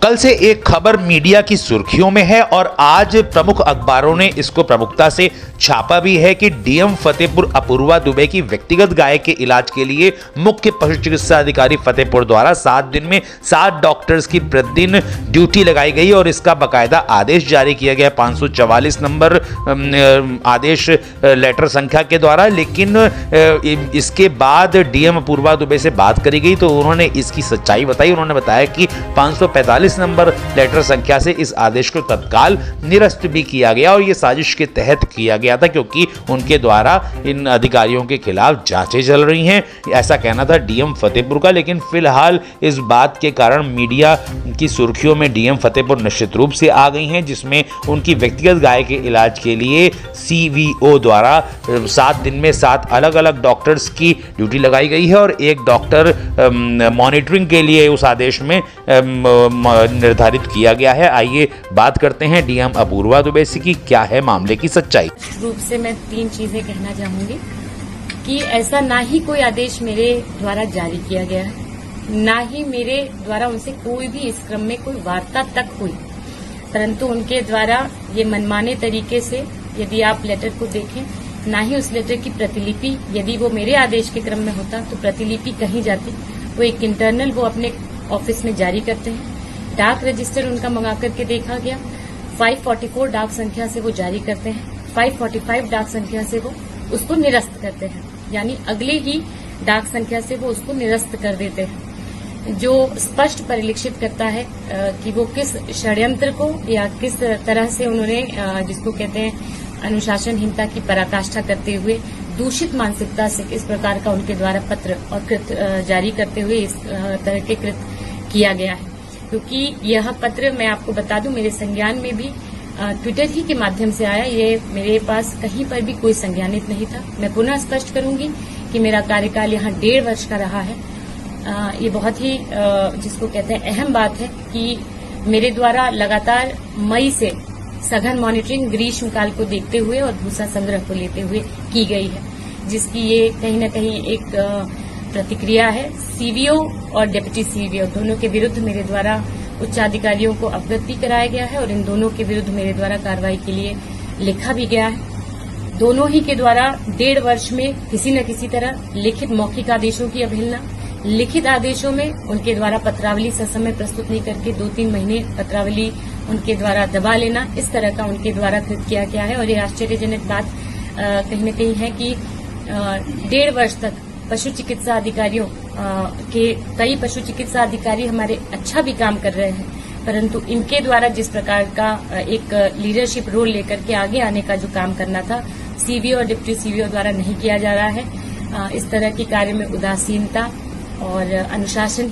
कल से एक खबर मीडिया की सुर्खियों में है और आज प्रमुख अखबारों ने इसको प्रमुखता से छापा भी है कि डीएम फतेहपुर अपूर्वा दुबे की व्यक्तिगत गाय के इलाज के लिए मुख्य पशु चिकित्सा अधिकारी फतेहपुर द्वारा 7 दिन में 7 डॉक्टर्स की प्रतिदिन ड्यूटी लगाई गई और इसका बाकायदा आदेश जारी किया गया 544 नंबर आदेश लेटर संख्या के द्वारा। लेकिन इसके बाद डीएम अपूर्वा दुबे से बात करी गई तो उन्होंने इसकी सच्चाई बताई। उन्होंने बताया कि 545 नंबर लेटर संख्या से इस आदेश को तत्काल निरस्त भी किया गया और यह साजिश के तहत किया गया था क्योंकि उनके द्वारा इन अधिकारियों के खिलाफ जांचें चल रही हैं, ऐसा कहना था डीएम फतेहपुर का। लेकिन फिलहाल इस बात के कारण मीडिया की सुर्खियों में डीएम फतेहपुर निश्चित रूप से आ गई हैं, जिसमें उनकी व्यक्तिगत गाय के इलाज के लिए सीवीओ द्वारा 7 दिन में 7 अलग अलग डॉक्टर्स की ड्यूटी लगाई गई है और एक डॉक्टर मॉनिटरिंग के लिए उस आदेश में निर्धारित किया गया है। आइए बात करते हैं डीएम अपूर्वा दुबे से कि क्या है मामले की सच्चाई। रूप से मैं 3 चीजें कहना चाहूंगी कि ऐसा ना ही कोई आदेश मेरे द्वारा जारी किया गया है, ना ही मेरे द्वारा उनसे कोई भी इस क्रम में कोई वार्ता तक हुई, परंतु उनके द्वारा ये मनमाने तरीके से, यदि आप लेटर को देखें, ना ही उस लेटर की प्रतिलिपि, यदि वो मेरे आदेश के क्रम में होता तो प्रतिलिपि कहीं जाती, वो एक इंटरनल वो अपने ऑफिस में जारी करते हैं। डाक रजिस्टर उनका मंगा करके देखा गया, 544 डाक संख्या से वो जारी करते हैं, 545 डाक संख्या से वो उसको निरस्त करते हैं, यानी अगले ही डाक संख्या से वो उसको निरस्त कर देते हैं, जो स्पष्ट परिलक्षित करता है कि वो किस षड्यंत्र को या किस तरह से उन्होंने जिसको कहते हैं अनुशासनहीनता की पराकाष्ठा करते हुए दूषित मानसिकता से इस प्रकार का उनके द्वारा पत्र और कृत जारी करते हुए इस तरह के कृत किया गया है। क्योंकि यह पत्र मैं आपको बता दूं मेरे संज्ञान में भी ट्विटर ही के माध्यम से आया, ये मेरे पास कहीं पर भी कोई संज्ञानित नहीं था। मैं पुनः स्पष्ट करूंगी कि मेरा कार्यकाल यहाँ 1.5 वर्ष का रहा है। ये बहुत ही जिसको कहते हैं अहम बात है कि मेरे द्वारा लगातार मई से सघन मॉनिटरिंग ग्रीष्मकाल को देखते हुए और भूसा संग्रह को लेते हुए की गई है, जिसकी ये कहीं न कहीं एक प्रतिक्रिया है। सीवीओ और डिप्टी सीवीओ दोनों के विरुद्ध मेरे द्वारा उच्चाधिकारियों को अवगत भी कराया गया है और इन दोनों के विरुद्ध मेरे द्वारा कार्रवाई के लिए लिखा भी गया है। दोनों ही के द्वारा 1.5 वर्ष में किसी न किसी तरह लिखित मौखिक आदेशों की अवहेलना, लिखित आदेशों में उनके द्वारा पत्रावली ससमय प्रस्तुत नहीं करके 2-3 महीने पत्रावली उनके द्वारा दबा लेना, इस तरह का उनके द्वारा कृत किया गया है। और ये आश्चर्यजनक बात कहीं न कहीं है कि 1.5 वर्ष तक पशु चिकित्सा अधिकारियों के कई पशु चिकित्सा अधिकारी हमारे अच्छा भी काम कर रहे हैं, परंतु इनके द्वारा जिस प्रकार का एक लीडरशिप रोल लेकर के आगे आने का जो काम करना था सीवीओ और डिप्टी सीवीओ द्वारा नहीं किया जा रहा है। इस तरह के कार्य में उदासीनता और अनुशासन